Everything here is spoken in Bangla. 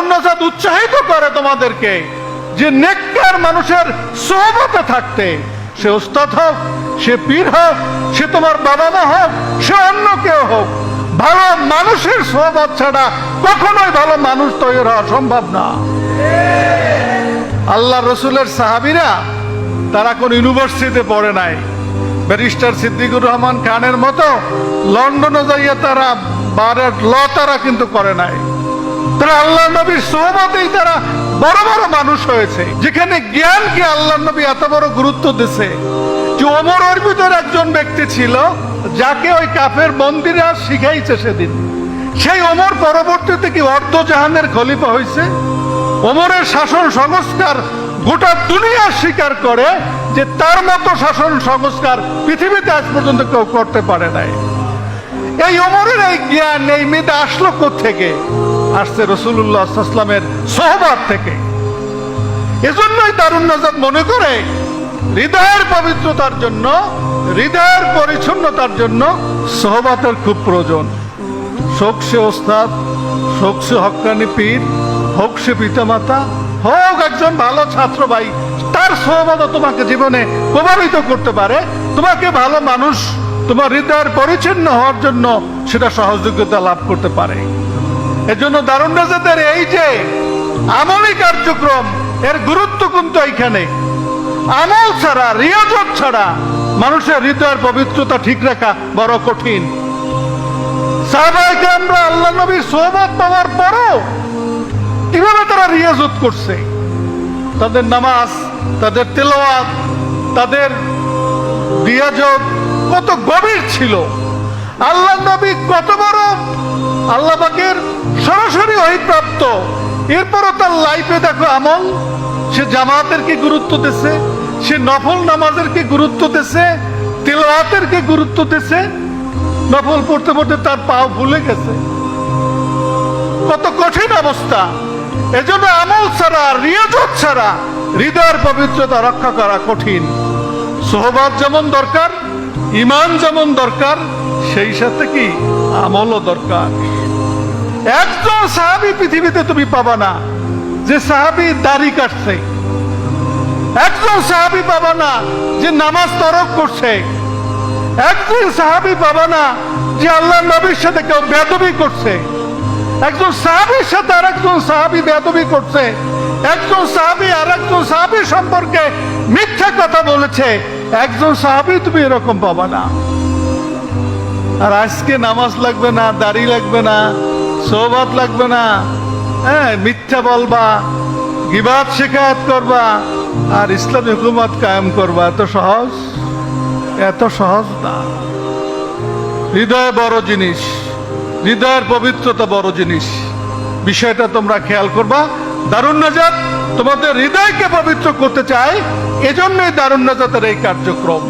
দারুন নাজাত উৎসাহিত করে তোমাদেরকে যে নেককার মানুষের সোহবতে থাকতে, সে উস্তাদ হোক, সে পীর হোক, সে তোমার বাবা মা হোক, সে অন্য কেউ হোক, ভালো মানুষের সোহবত ছাড়া কখনোই ভালো মানুষ তৈরি হওয়া সম্ভব না। আল্লাহ রসুলের সাহাবীরা তারা কোন ইউনিভার্সিটিতে পড়ে নাই, ব্যারিস্টার সিদ্দিকুর রহমান খানের মতো লন্ডনে যাইয়া তারা বারের ল তারা কিন্তু করে নাই। তারা আল্লাহ নবীর সোহবতেই তারা বড় বড় মানুষ হয়েছে। যেখানে জ্ঞানকে আল্লাহ নবী এত বড় গুরুত্ব দিছে যে ওমর ওর ভিতর একজন ব্যক্তি ছিল যাকে ওই কাফের মন্দিরা শিখাইছে সেদিন। সেই ওমর পরবর্তীতে কি অর্ধ জাহানের খলিফা হয়েছে। ওমরের শাসন সংস্কার গোটা দুনিয়া স্বীকার করে যে তার মতো শাসন সংস্কার পৃথিবীতে আজ পর্যন্ত কেউ করতে পারে নাই। এই ওমরের এই জ্ঞান, এই মেধা আসলো কোত্থেকে? আসছে রাসূলুল্লাহ সাল্লাল্লাহু আলাইহি ওয়াসাল্লামের সোহবত থেকে। এজন্যই দারুন নাজাত মনে করে হৃদয়ের পবিত্রতার জন্য, হৃদয়ের পরিচ্ছন্নতার জন্য সোহবতের খুব প্রয়োজন। হোক সে ওস্তাদ, হোক সে হক্কানি পীর, হোক সে পিতামাতা, হোক একজন ভালো ছাত্র ভাই, তার সোহবত তোমাকে জীবনে প্রভাবিত করতে পারে, তোমাকে ভালো মানুষ, তোমার হৃদয়ের পরিচ্ছন্ন হওয়ার জন্য সেটা সহযোগিতা লাভ করতে পারে। এজন্য দারুন নাজাতের এই যে আমলি কার্যক্রম, এর গুরুত্ব কিন্তু এইখানে। আমল ছাড়া, রিয়াজত ছাড়া মানুষের হৃদয়ের পবিত্রতা ঠিক রাখা বড় কঠিন। সাহাবায়ে কেরামরা আল্লাহ নবীর সোহবত পাওয়ার পরও কিভাবে তারা রিয়াজত করছে, তাদের নামাজ, তাদের তেলাওয়াত, তাদের রিয়াজত কত গভীর ছিল। আল্লাহ নবী কত বড় আল্লাহ পাকের সরাসরি ওহীপ্রাপ্ত, এরপরও তার লাইফে দেখো আমল। সে জামাতের কি গুরুত্ব দিছে, সে নফল নামাজের কি গুরুত্ব দিছে, তেলাওয়াতের কি গুরুত্ব দিছে। নফল পড়তে পড়তে তার পাও ভুলে গেছে, কত কঠিন অবস্থা। এজন্য আমল ছাড়া, রিয়াজত ছাড়া হৃদয়ের পবিত্রতা রক্ষা করা কঠিন। সোহবত যেমন দরকার, ঈমান যেমন দরকার, সেই সাথে কি আমলও দরকার। একজন সাহাবী পৃথিবীতে তুমি পাবা না যে সাহাবী দাড়ি কাটছে, একজন সাহাবী পাবা না যে নামাজ তরক করছে, একজন সাহাবী পাবা না যে আল্লাহ নবীর সাথে কেউ বেয়াদবি করছে। একজন সাহাবীর সাথে আর একজন সাহাবী বেয়াদবি করছে, একজন সাহাবী আর একজন সাহাবী সম্পর্কে মিথ্যা কথা বলেছে, একজন সাহাবী তুমি এরকম পাবা না। আর আজকে নামাজ লাগবে না, দাড়ি লাগবে না, সোহবত লাগবে না, হ্যাঁ, মিথ্যা বলবা, গীবাত শিকায়াত করবা, আর ইসলামী হুকুমত কায়েম করবা। এত সহজ? এত সহজ না। হৃদয় বড় জিনিস, হৃদয়ের পবিত্রতা বড় জিনিস। বিষয়টা তোমরা খেয়াল করবা। দারুন নাজাত তোমাদের হৃদয়কে পবিত্র করতে চায়, এজন্যই দারুন নাজাতের এই কার্যক্রম।